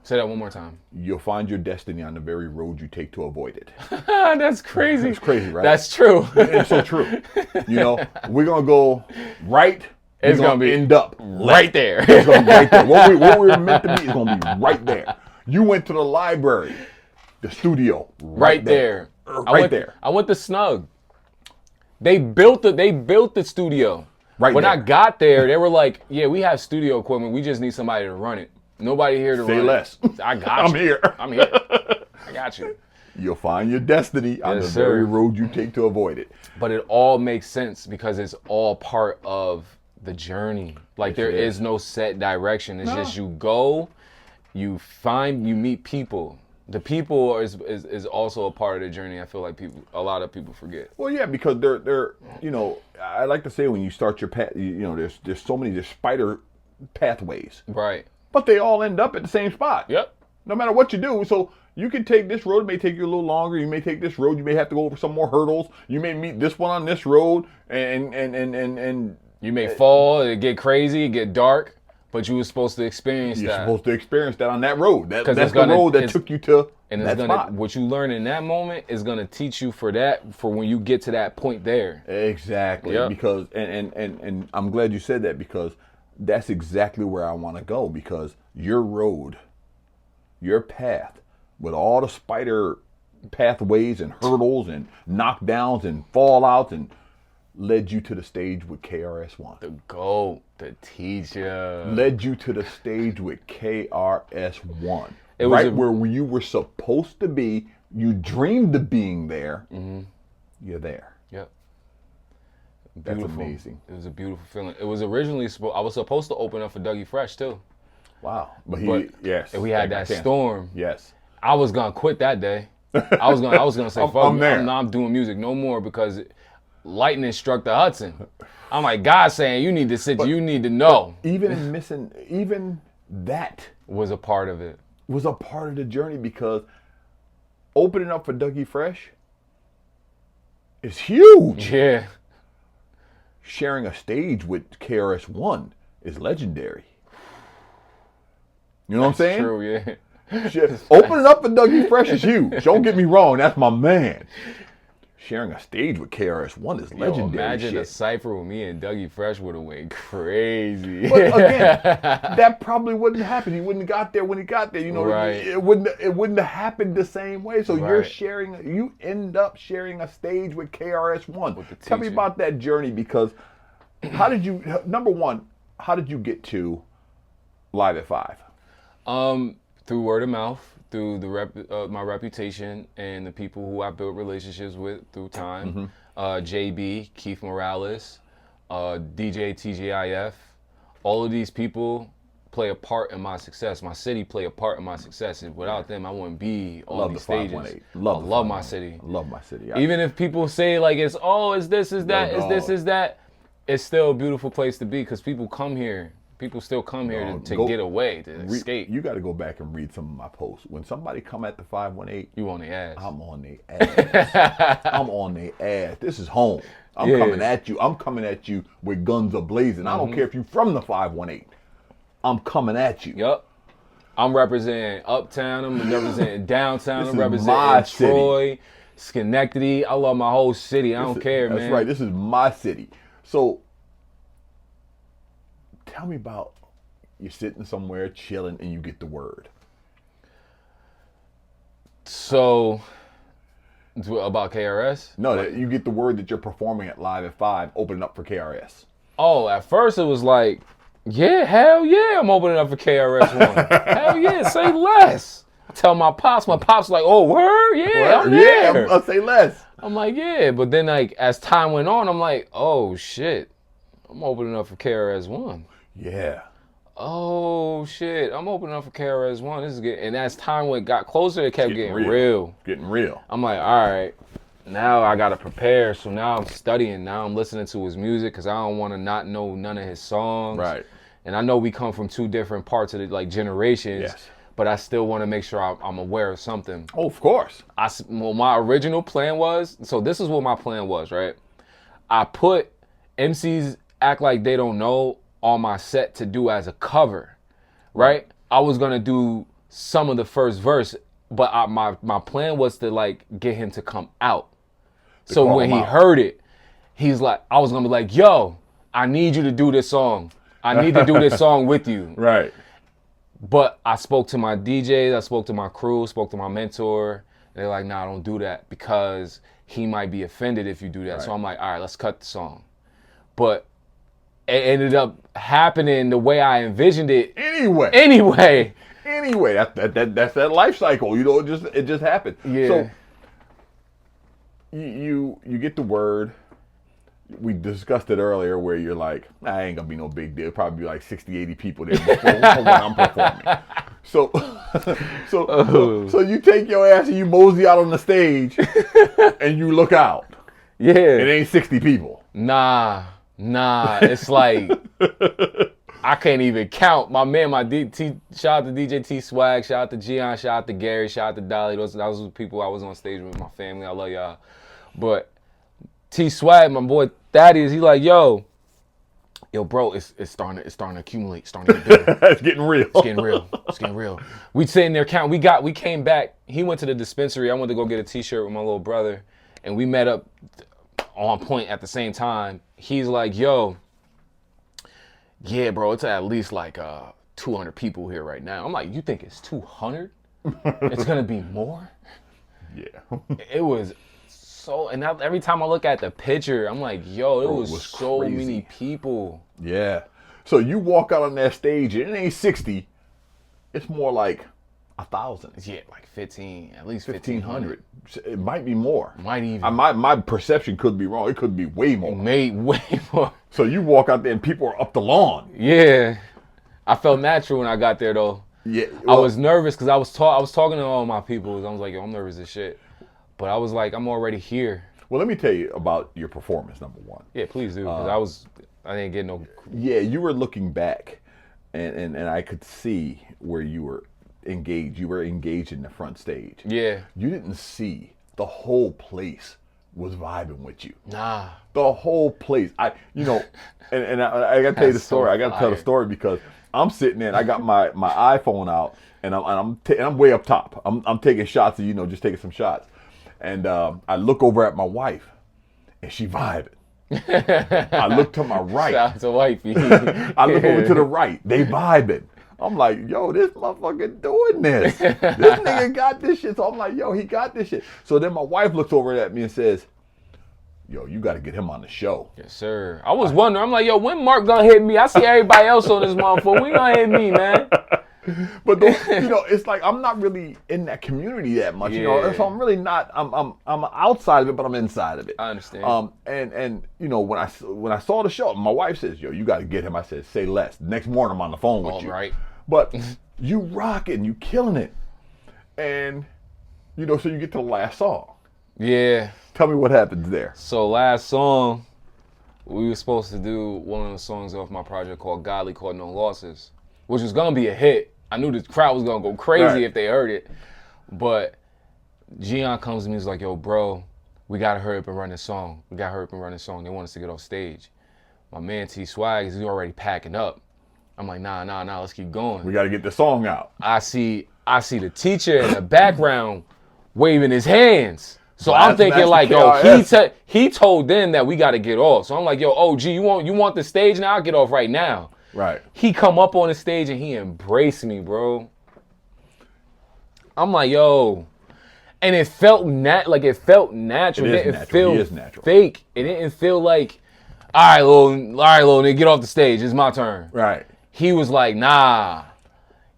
Say that one more time. You'll find your destiny on the very road you take to avoid it. That's crazy. It's crazy, right? That's true. It's so true. You know, we're gonna go right It's gonna be end up right there. It's gonna be right there. What we were meant to be is gonna be right there. You went to the library, the studio, right there. Right there. I went to Snug. They built the studio. Right when there. I got there, they were like, "Yeah, we have studio equipment. We just need somebody to run it. Nobody here to Say run less. it." I got you. I'm here. I'm here. I got you. You'll find your destiny on the very road you take to avoid it. But it all makes sense because it's all part of the journey. Like there is no set direction. It's just you go, you meet people. The people is also a part of the journey. I feel like a lot of people forget. Well, yeah, because they're I like to say when you start your path, there's so many spider pathways, Right. but they all end up at the same spot. Yep. No matter what you do, so you can take this road. It may take you a little longer. You may take this road. You may have to go over some more hurdles. You may meet this one on this road, and you may fall. It get crazy. It get dark. But you were supposed to experience you're that. supposed to experience that on that road. That's the gonna, road that took you to and that spot. What you learn in that moment is gonna teach you for when you get to that point there. Exactly. Yep. Because and I'm glad you said that, because that's exactly where I want to go, because your road, your path, with all the spider pathways and hurdles and knockdowns and fallouts, and led you to the stage with KRS-1. The GOAT, the teacher. Led you to the stage with KRS-1. It was where you were supposed to be. You dreamed of being there. Mm-hmm. You're there. Yep. That's amazing. It was a beautiful feeling. It was originally I was supposed to open up for Dougie Fresh too. Wow. But yes. And we had that storm. Yes. I was gonna quit that day. I was gonna say, fuck, I'm doing music no more, because lightning struck the Hudson. I'm like, God saying you need to sit. You need to know. Even that was a part of it. Was a part of the journey, because opening up for Dougie Fresh is huge. Yeah. Sharing a stage with KRS-1 is legendary. You know what I'm saying? True, yeah. Opening up for Dougie Fresh is huge. Don't get me wrong, that's my man. Sharing a stage with KRS-1 is legendary. Imagine a cypher with me and Dougie Fresh would have went crazy. But again, that probably wouldn't happen. He wouldn't have got there when he got there. Right. It wouldn't have happened the same way. So you end up sharing a stage with KRS-1. Tell me about that journey, because number one, how did you get to Live at 5? Through word of mouth, through my reputation and the people who I built relationships with through time. Mm-hmm. JB, Keith Morales, DJ TGIF, all of these people play a part in my success. My city play a part in my success. And without them, I wouldn't be on these stages. I love my city. I love my city. Even if people say like it's this, is that, is that, it's still a beautiful place to be, because people come here. People still come here to get away, to escape. You got to go back and read some of my posts. When somebody come at the 518, you on their ass. I'm on their ass. I'm on their ass. This is home. I'm coming at you. I'm coming at you with guns a-blazing. I don't care if you're from the 518. I'm coming at you. Yep. I'm representing Uptown. I'm representing Downtown. I'm representing Troy, Schenectady. I love my whole city. I don't care, man. That's right. This is my city. So tell me about you're sitting somewhere chilling and you get the word. So, about KRS? No, you get the word that you're performing at Live at 5, opening up for KRS. Oh, at first it was like, yeah, hell yeah, I'm opening up for KRS-1. Hell yeah, say less. I tell my pops like, oh, word? Yeah, I'm there. Yeah, I'll say less. I'm like, yeah, but then like as time went on, I'm like, oh shit, I'm opening up for KRS-1. Yeah. Oh shit, I'm opening up for KRS-1. This is good. And as time got closer, it kept getting real. Getting real. I'm like, all right, now I gotta prepare. So now I'm studying. Now I'm listening to his music, because I don't want to not know none of his songs. Right. And I know we come from two different parts of the generations. Yes. But I still want to make sure I'm aware of something. Oh, of course. Well, my original plan was, so this is what my plan was, right? I put MCs Act Like They Don't Know on my set to do as a cover, right? I was gonna do some of the first verse, but my plan was to like get him to come out. So when he heard it, he's like, I was gonna be like, yo, I need you to do this song. I need to do this song with you. Right. But I spoke to my DJs, I spoke to my crew, spoke to my mentor. They're like, nah, don't do that because he might be offended if you do that. Right. So I'm like, all right, let's cut the song. But it ended up happening the way I envisioned it. Anyway, that's that life cycle. You know, it just happened. Yeah. So you get the word. We discussed it earlier where you're like, I ain't gonna be no big deal. Probably be like 60, 80 people there before when I'm performing. So you take your ass and you mosey out on the stage and you look out. Yeah. It ain't 60 people. Nah. It's like I can't even count. My man, shout out to DJ T Swag, shout out to Gian, shout out to Gary, shout out to Dolly. Those were the people I was on stage with, my family. I love y'all. But T Swag, my boy Thaddeus, he like, yo, bro, it's starting to accumulate, starting to get bigger. It's getting real. It's getting real. We sitting there counting. We came back. He went to the dispensary. I went to go get a T-shirt with my little brother, and we met up on point at the same time. He's like, yo, yeah, bro, it's at least like 200 people here right now. I'm like, you think it's 200? It's gonna be more? Yeah. It was. And now every time I look at the picture, I'm like, yo, it was so crazy. many people. Yeah. So you walk out on that stage and it ain't 60. It's more like 1,000. Yeah, like 15, at least 1,500. It might be more. Might even. My perception could be wrong. It could be way more. Way more. So you walk out there and people are up the lawn. Yeah. I felt natural when I got there, though. Yeah. Well, I was nervous because I was talking to all my people. I was like, yo, I'm nervous as shit. But I was like, I'm already here. Well, let me tell you about your performance, number one. Yeah, please do. Because I didn't get no. Yeah, you were looking back, and I could see where you were engaged. You were engaged in the front stage. Yeah. You didn't see the whole place was vibing with you. Nah. The whole place. And I got to tell you the story. I got to tell the story because I'm sitting there and I got my iPhone out and I'm way up top. I'm taking shots of, just taking some shots. And I look over at my wife, and she vibing. I look to my right. Shout out to wifey. I look over to the right. They vibing. I'm like, yo, this motherfucker doing this. This nigga got this shit. So I'm like, yo, he got this shit. So then my wife looks over at me and says, yo, you got to get him on the show. Yes, sir. I was wondering. I'm like, yo, when Mark gonna hit me? I see everybody else on this motherfucker. When gonna hit me, man? But it's like I'm not really in that community that much, Yeah. So I'm really not. I'm outside of it, but I'm inside of it. I understand. And when I saw the show, my wife says, "Yo, you got to get him." I said, "Say less." Next morning, I'm on the phone with you. Right. But you rocking, you killing it, and so you get to the last song. Yeah. Tell me what happens there. So last song, we were supposed to do one of the songs off my project called Godly, called No Losses, which was gonna be a hit. I knew the crowd was gonna go crazy if they heard it. But Gian comes to me, he's like, yo, bro, we gotta hurry up and run this song. They want us to get off stage. My man T Swag is already packing up. I'm like, nah, let's keep going. We gotta get the song out. I see the teacher in the background waving his hands. So I'm thinking like, yo, he told them that we gotta get off. So I'm like, yo, OG, you want the stage now? I'll get off right now. Right. He come up on the stage and he embraced me, bro. I'm like, yo. And it felt natural. It didn't feel fake. It didn't feel like, all right, little nigga, get off the stage. It's my turn. Right. He was like, nah,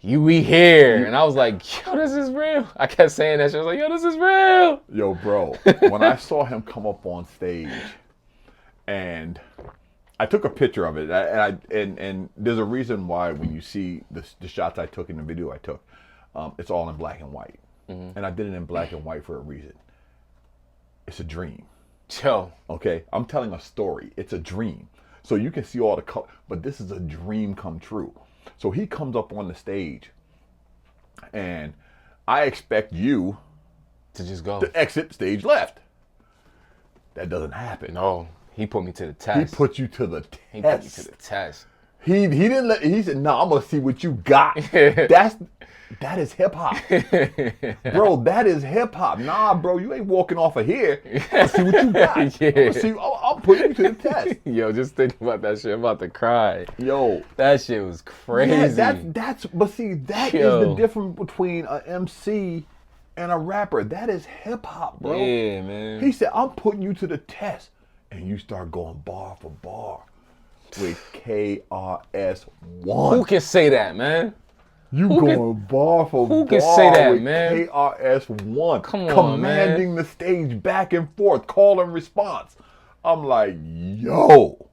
we here. And I was like, yo, this is real. I kept saying that shit. I was like, yo, this is real. Yo, bro, when I saw him come up on stage and I took a picture of it, and there's a reason why when you see the shots I took in the video I took, it's all in black and white. Mm-hmm. And I did it in black and white for a reason. It's a dream. Yo. Okay? I'm telling a story. It's a dream. So you can see all the color, but this is a dream come true. So he comes up on the stage, and I expect you to just go. To exit stage left. That doesn't happen. No. He put me to the test. He put you to the test. He put me to the test. He didn't let. He said, "No, I'm gonna see what you got." That is hip hop, bro. That is hip hop. Nah, bro, you ain't walking off of here. Let's see what you got. Yeah. I'm putting you to the test. Yo, just think about that shit. I'm about to cry. Yo, that shit was crazy. Yeah, that's. But see, that is the difference between an MC and a rapper. That is hip hop, bro. Yeah, man. He said, "I'm putting you to the test," and you start going bar for bar with KRS-1. Who can say that, man? You going bar for bar. Who can say that, with man? KRS-1. Come on, commanding the stage back and forth, call and response. I'm like, yo.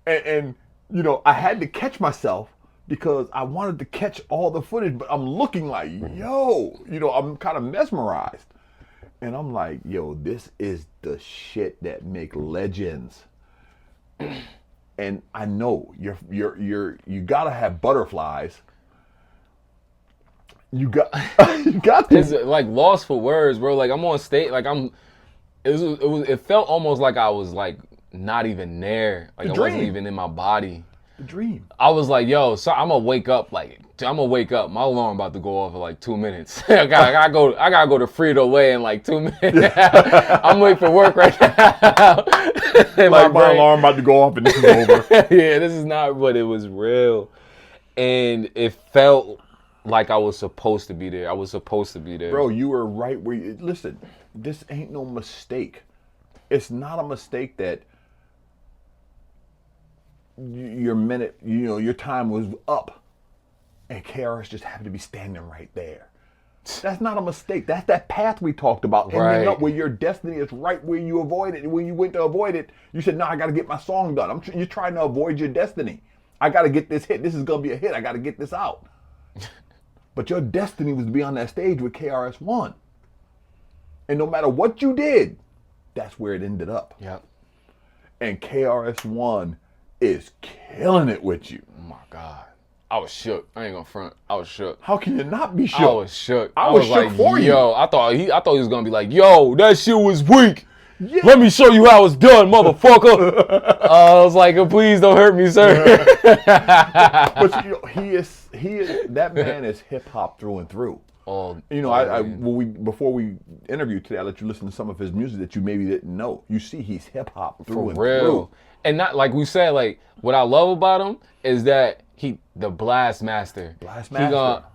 And you know, I had to catch myself because I wanted to catch all the footage, but I'm looking like, yo. You know, I'm kind of mesmerized. And I'm like, yo, this is the shit that make legends. And I know you gotta have butterflies. You got to. It's like lost for words, bro. Like I'm on stage, like it felt almost like I was like not even there. Like I wasn't even in my body. The dream. I was like, yo, so I'm gonna wake up. Like I'm gonna wake up. My alarm about to go off in like 2 minutes. I gotta go to Frito-Lay in like 2 minutes. I'm waiting for work right now. Like my alarm about to go off and this is over. Yeah, this is not, but it was real, and it felt like I was supposed to be there. I was supposed to be there. Bro, you were right where you... Listen, this ain't no mistake. It's not a mistake that your minute, you know, your time was up and KRS just happened to be standing right there. That's not a mistake. That's that path we talked about. Right. Ending up where your destiny is right where you avoided it. When you went to avoid it, you said, no, I got to get my song done. You're trying to avoid your destiny. I got to get this hit. This is going to be a hit. I got to get this out. But your destiny was to be on that stage with KRS-1. And no matter what you did, that's where it ended up. Yep. And KRS-1 is killing it with you. Oh my God. I was shook. I ain't gonna front. I was shook. How can you not be shook? I was shook. I was shook like, for you. Yo, I thought he was gonna be like, yo, that shit was weak. Yeah. Let me show you how it's done, motherfucker. I was like, please don't hurt me, sir. But you know, he is that man is hip hop through and through. You know, before we interviewed today, I let you listen to some of his music that you maybe didn't know. You see, he's hip hop through and through. And not like we said, like what I love about him is that the Blastmaster.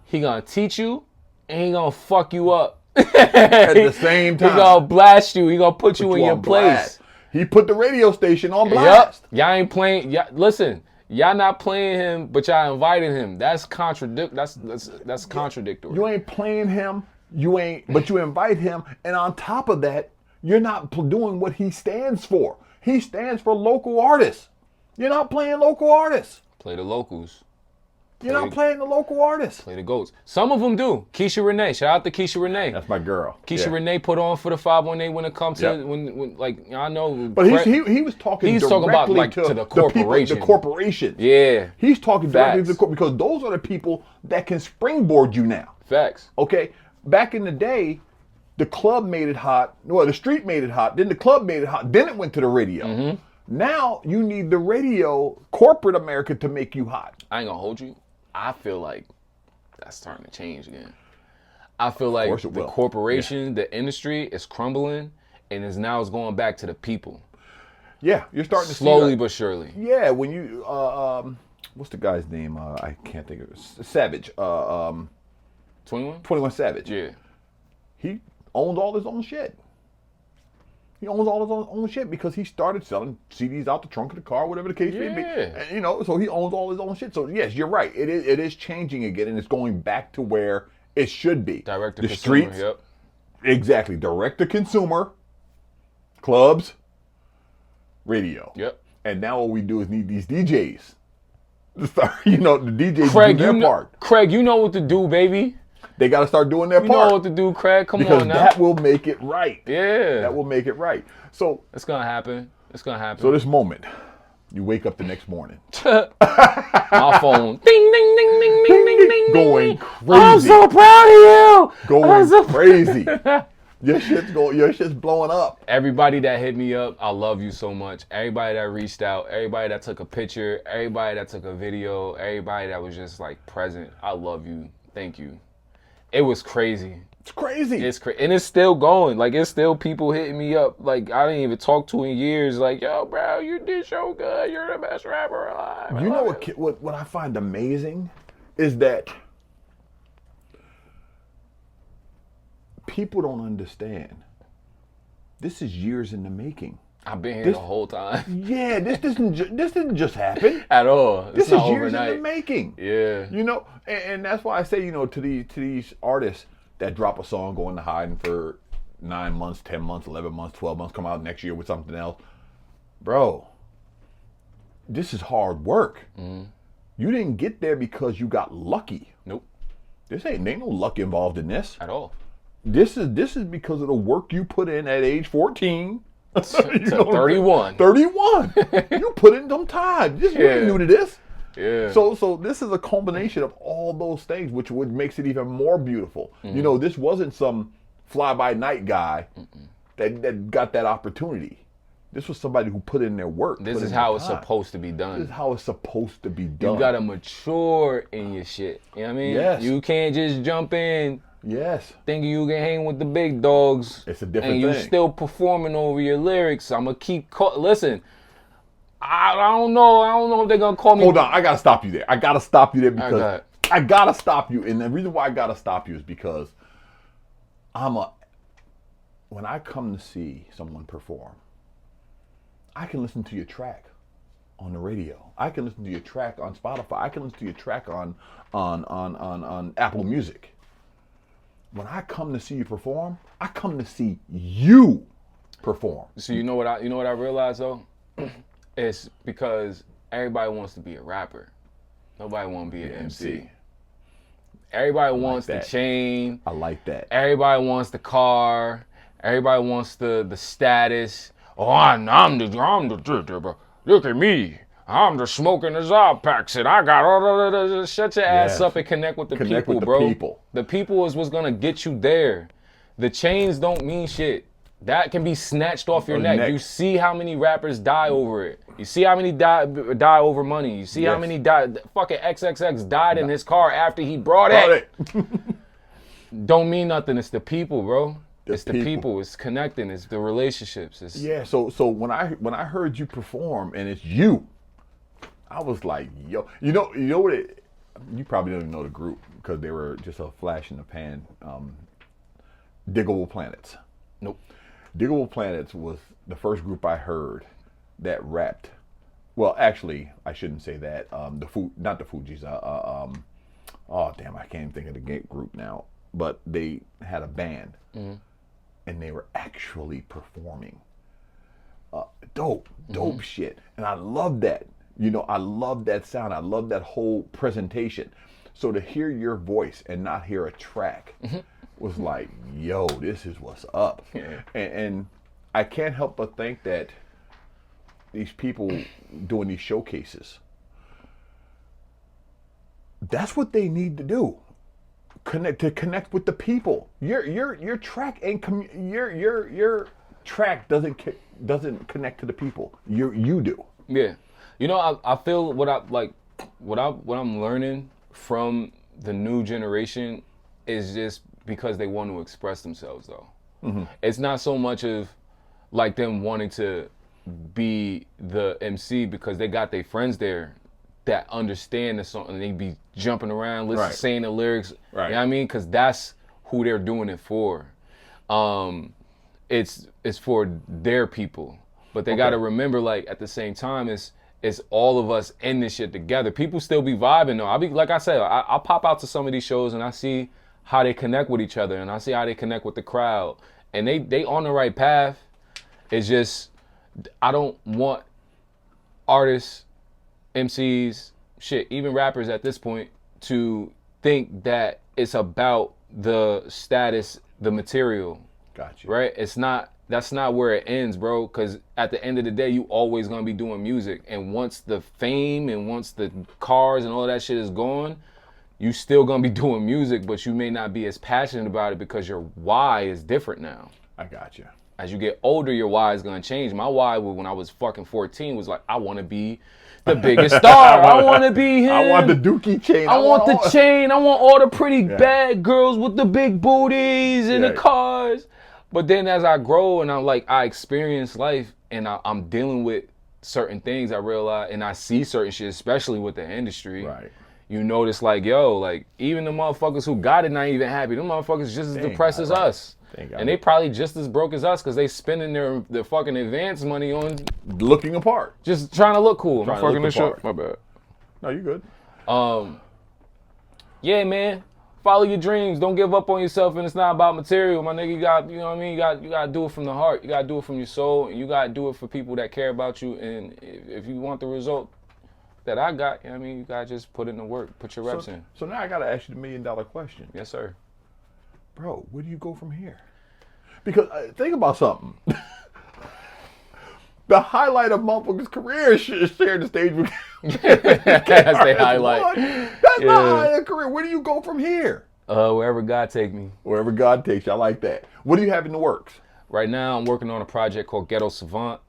He gonna teach you and he gonna fuck you up. At the same time. He gonna blast you. He gonna put you in your place. He put the radio station on blast. Yep. Y'all ain't playing. Listen, y'all not playing him, but y'all invited him. That's that's contradictory. You ain't playing him. But you invite him, and on top of that, you're not doing what he stands for. He stands for local artists. You're not playing local artists. Play the locals. You're not playing the local artists. Play the GOATs. Some of them do. Keisha Renee. Shout out to Keisha Renee. That's my girl. Keisha Renee put on for the 518 when it comes to when like I know. But he was talking. He's talking about like to the corporation. The corporation. Yeah. He's talking directly to the corporation because those are the people that can springboard you now. Facts. Okay. Back in the day, the club made it hot. Well, the street made it hot. Then the club made it hot. Then it went to the radio. Mm-hmm. Now you need the radio, corporate America, to make you hot. I ain't gonna hold you. I feel like that's starting to change again. I feel like the corporation, the industry is crumbling, and it's going back to the people. Yeah, you're starting to slowly see but surely. Yeah, when you what's the guy's name? I can't think of it. Savage. 21 Savage. Yeah. He owns all his own shit. He owns all his own shit because he started selling CDs out the trunk of the car, whatever the case may be. And, you know, so he owns all his own shit. So yes, you're right. It is changing again, and it's going back to where it should be. Direct to the consumer. Streets. Yep. Exactly. Direct to consumer. Clubs. Radio. Yep. And now what we do is need these DJs to start. You know, the DJs Craig, do their part. Craig, you know what to do, baby. They got to start doing their part. You know what to do, Craig. Come because on now. That will make it right. Yeah. That will make it right. So it's gonna happen. It's gonna happen. So this moment, you wake up the next morning. My phone. Ding, ding, ding, ding, ding, ding, ding. Going crazy. I'm so proud of you. Going crazy. Your shit's blowing up. Everybody that hit me up, I love you so much. Everybody that reached out, everybody that took a picture, everybody that took a video, everybody that was just like present. I love you. Thank you. It was crazy. It's crazy. It's crazy. And it's still going. Like, it's still people hitting me up. Like, I didn't even talk to in years. Like, yo, bro, you did so good. You're the best rapper alive. You know what I find amazing is that people don't understand. This is years in the making. I've been here the whole time. Yeah, this didn't just happen At all. This It's is not years overnight. in the making. Yeah. You know, and that's why I say, you know, to these artists that drop a song, go into hiding for 9 months, 10 months, 11 months, 12 months, come out next year with something else. Bro, this is hard work. Mm-hmm. You didn't get there because you got lucky. Nope. This ain't no luck involved in this. At all. This is because of the work you put in at age 14. To 31. 31. You put in some time. You ain't new to this. Yeah. So this is a combination of all those things, which makes it even more beautiful. You know, this wasn't some fly-by-night guy that got that opportunity. This was somebody who put in their work. This is how it's supposed to be done. This is how it's supposed to be done. You gotta mature in your shit. You know what I mean? Yes. You can't just jump in Yes. thinking you can hang with the big dogs. It's a different and you thing. still performing over your lyrics. I'm gonna keep listen. I don't know if they're gonna call me. Hold on, I gotta stop you there. I gotta stop you there go because ahead. I gotta stop you. And the reason why I gotta stop you is because when I come to see someone perform, I can listen to your track on the radio. I can listen to your track on Spotify. I can listen to your track on Apple Music. When I come to see you perform, I come to see you perform. So you know what I realized though? It's because everybody wants to be a rapper. Nobody want to be an MC. Everybody wants the chain. I like that. Everybody wants the car. Everybody wants the status. Oh, I'm the look at me. I'm the smoking the Zob packs and I got all the shut your ass up and connect with the people, bro. The people is what's gonna get you there. The chains don't mean shit. That can be snatched off your neck. You see how many rappers die over it. You see how many die over money. You see how many died. Fucking XXX died in his car after he brought it. Don't mean nothing. It's the people, bro. It's the people. It's connecting. It's the relationships. So when I heard you perform and it's you, I was like, yo, you know what? You probably don't even know the group because they were just a flash in the pan. Diggable Planets. Nope. Diggable Planets was the first group I heard that rapped. Well, actually, I shouldn't say that. Not the Fugees. Oh damn, I can't even think of the group now. But they had a band, and they were actually performing. Dope shit, and I love that. You know, I love that sound. I love that whole presentation. So to hear your voice and not hear a track was like, yo, this is what's up. Yeah. And I can't help but think that these people doing these showcases, that's what they need to do. Connect with the people. Your track ain't your track doesn't connect to the people. You do. Yeah. You know, I feel what I'm learning from the new generation is just because they want to express themselves though. It's not so much of like them wanting to be the MC because they got their friends there that understand the song and they be jumping around, saying the lyrics. Right. You know what I mean? Because that's who they're doing it for. It's for their people. But they got to remember, like, at the same time, it's all of us in this shit together. People still be vibing though. Like I said, I'll pop out to some of these shows and I see how they connect with each other and I see how they connect with the crowd. And they on the right path. It's just, I don't want artists, MCs, shit, even rappers at this point to think that it's about the status, the material. Gotcha. Right? That's not where it ends, bro. Because at the end of the day, you always gonna be doing music. And once the fame and once the cars and all that shit is gone, you still gonna be doing music, but you may not be as passionate about it because your why is different now. I got you. As you get older, your why is gonna change. My why when I was fucking 14 was like, I want to be the biggest star. I want to be him. I want the Dookie chain. I want the chain. I want all the pretty Yeah. bad girls with the big booties and the cars. But then as I grow and I experience life and I'm dealing with certain things, I realize, and I see certain shit, especially with the industry. Right. You notice like, yo, like even the motherfuckers who got it not even happy. Them motherfuckers just as depressed as us. And they probably just as broke as us because they spending their fucking advance money on looking apart. Just trying to look cool. Trying I'm to fucking look this shit. apart. My bad. No, you good. Yeah, man. Follow your dreams. Don't give up on yourself, and it's not about material, my nigga. You got, you know what I mean? You got to do it from the heart. You got to do it from your soul, and you got to do it for people that care about you. And if you want the result that I got, you know what I mean? You got to just put in the work. Put your reps in. So now I got to ask you the $1 million question. Yes, sir. Bro, where do you go from here? Because think about something. The highlight of motherfucker's career is sharing the stage with That's the highlight. That's the highlight of career. Where do you go from here? Wherever God take me. Wherever God takes you. I like that. What do you have in the works? Right now, I'm working on a project called Ghetto Savant.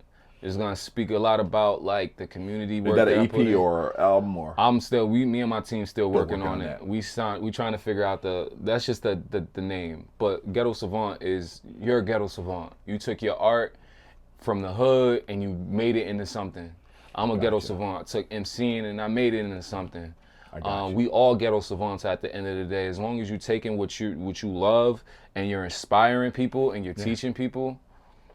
It's gonna speak a lot about like the community work. Is that an EP or album or? I'm still, me and my team still working on it. We trying to figure out that's just the name. But Ghetto Savant is, you're a ghetto savant. You took your art from the hood and you made it into something. I'm a ghetto savant. I took MCing and I made it into something. We all ghetto savants at the end of the day. As long as you're taking what you love and you're inspiring people and you're teaching people,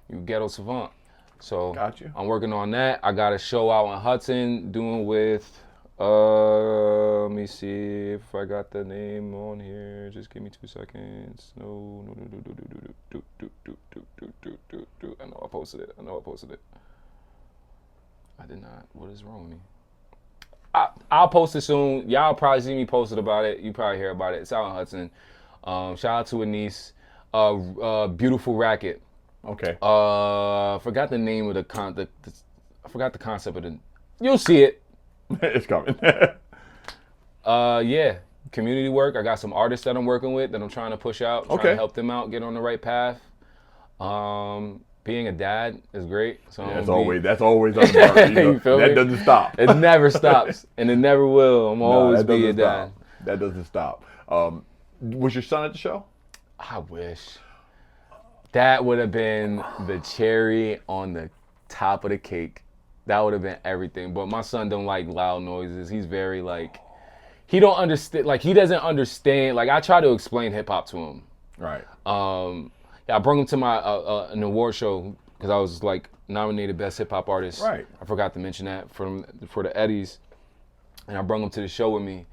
you ghetto savant. So I'm working on that. I got a show out in Hudson doing with, let me see if I got the name on here. Just give me 2 seconds. No. I know I posted it. I did not. What is wrong with me? I'll post it soon. Y'all probably see me posted about it. You probably hear about it. It's out in Hudson. Shout out to Anise. Beautiful Racket. Okay. Forgot the name of I forgot the concept of you'll see it. It's coming. Yeah. Community work. I got some artists that I'm working with that I'm trying to push out. Trying to help them out, get on the right path. Being a dad is great. So that's always on the bar. You feel me? That doesn't stop. It never stops, and it never will. I'm always be a dad. That doesn't stop. Was your son at the show? I wish. That would have been the cherry on the top of the cake. That would have been everything. But my son don't like loud noises. He's very he don't understand. Like he doesn't understand. Like I try to explain hip hop to him. Right. I brought him to my an award show because I was like nominated best hip hop artist. Right. I forgot to mention that for the Eddies, and I brought him to the show with me,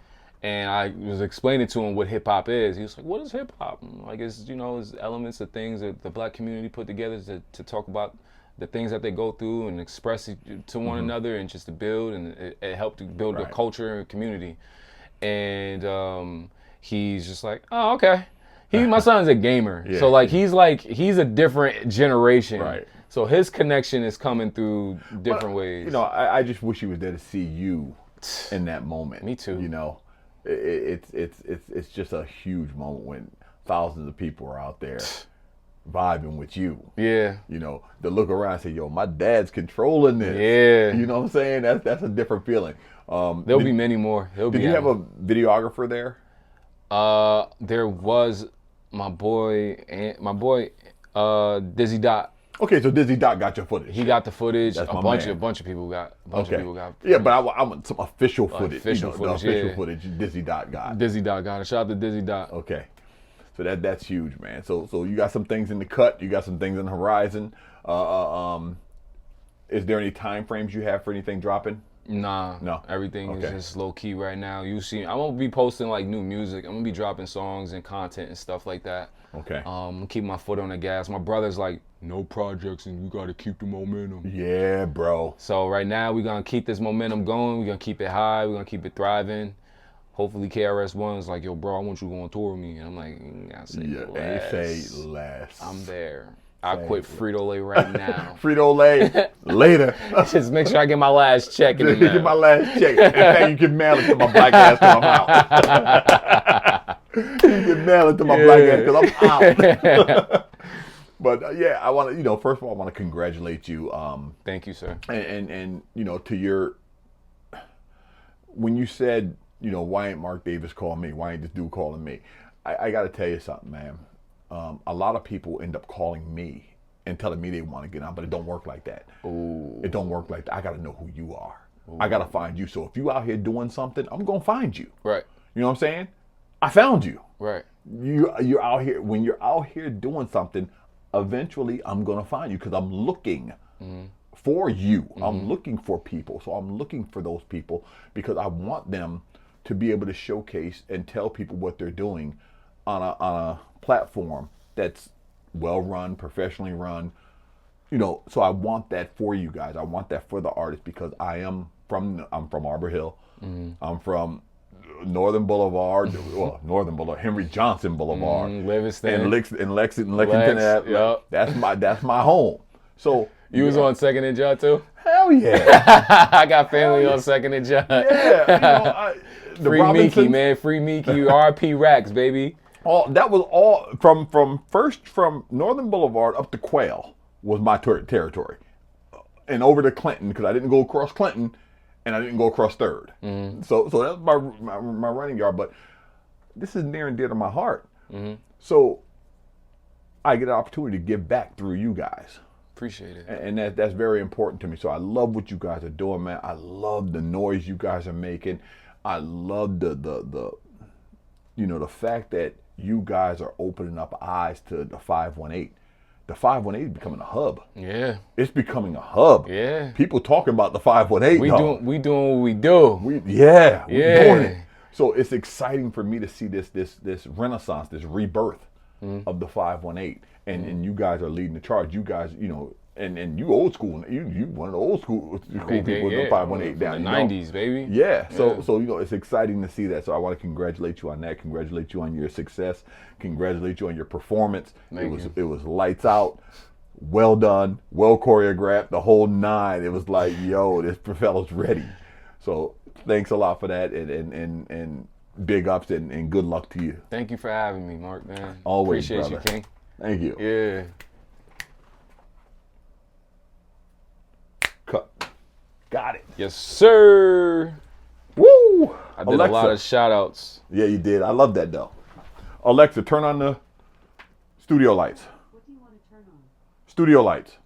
and I was explaining to him what hip hop is. He was like, "What is hip hop?" Like it's it's elements of things that the black community put together to talk about the things that they go through and express it to one another and just to build, and it helped to build the culture and community. And he's just like, "Oh, okay." My son's a gamer, so he's a different generation. Right. So his connection is coming through different ways. I just wish he was there to see you in that moment. Me too. It's just a huge moment when thousands of people are out there vibing with you. Yeah. To look around and say, "Yo, my dad's controlling this." Yeah. You know what I'm saying? That's a different feeling. There'll be many more. Did you have a videographer there? There was my boy Dizzy Dot. Okay, so Dizzy Dot got your footage. He got the footage. That's a bunch of people got. Footage. Yeah, but I want some official footage. Official footage. The official footage Dizzy Dot got. Dizzy Dot got it. Shout out to Dizzy Dot. Okay, so that's huge, man. So you got some things in the cut. You got some things on the horizon. Is there any time frames you have for anything dropping? Nah. No. Everything is just low key right now. You see, I won't be posting new music. I'm gonna be dropping songs and content and stuff like that. Okay. Keep my foot on the gas. My brother's like, no projects and you gotta keep the momentum. Yeah, bro. So right now we're gonna keep this momentum going. We're gonna keep it high. We're gonna keep it thriving. Hopefully KRS-1's like, "Yo, bro, I want you to go on tour with me." And I'm like, I say less. Say less. I'm there. I quit Frito-Lay right now. Frito-Lay later. Just make sure I get my last check in the mail. Get my last check. In fact, you can mail it to my black ass because I'm out. You can mail it to my black ass because I'm out. But yeah, I want to, first of all, I want to congratulate you. Thank you, sir. And to your, when you said, why ain't Mark Davis calling me? Why ain't this dude calling me? I got to tell you something, man. A lot of people end up calling me and telling me they want to get on, but it don't work like that. Ooh. It don't work like that. I got to know who you are. Ooh. I got to find you. So if you out here doing something, I'm going to find you. Right. You know what I'm saying? I found you. Right. You're out here. When you're out here doing something, eventually I'm going to find you because I'm looking for you. I'm looking for people. So I'm looking for those people because I want them to be able to showcase and tell people what they're doing on a platform that's well run, professionally run. So I want that for you guys. I want that for the artists because I'm from Arbor Hill. I'm from Northern Boulevard, Henry Johnson Boulevard, Livingston, and Lexington Ave. Yep. That's my home. So you was on Second and Judd too? Hell yeah! I got family on Second and Judd. Yeah, Free Meeky, man, free Meeky. RP Racks, baby. That was all from Northern Boulevard up to Quail was my territory, and over to Clinton because I didn't go across Clinton. And I didn't go across Third. So that's my running yard. But this is near and dear to my heart. So I get an opportunity to give back through you guys. Appreciate it. And that's very important to me. So I love what you guys are doing, man. I love the noise you guys are making. I love the fact that you guys are opening up eyes to the 518. The 518 is becoming a hub. Yeah. It's becoming a hub. Yeah. People talking about the 518. We doing what we do. We're doing it. So it's exciting for me to see this renaissance, this rebirth of the 518. And you guys are leading the charge. You guys, and you old school. You one of the old school people in the 518 down. The 90s, baby. Yeah. So it's exciting to see that. So I want to congratulate you on that. Congratulate you on your success. Congratulate you on your performance. It was lights out. Well done. Well choreographed. The whole nine. It was like, yo, this fella's ready. So thanks a lot for that. And big ups and good luck to you. Thank you for having me, Mark, man. Always, appreciate brother. you, King. Thank you. Yeah. Cut. Got it. Yes, sir. Woo! I did a lot of shout outs. Yeah, you did. I love that though. Alexa, turn on the studio lights. What do you want to turn on? Studio lights.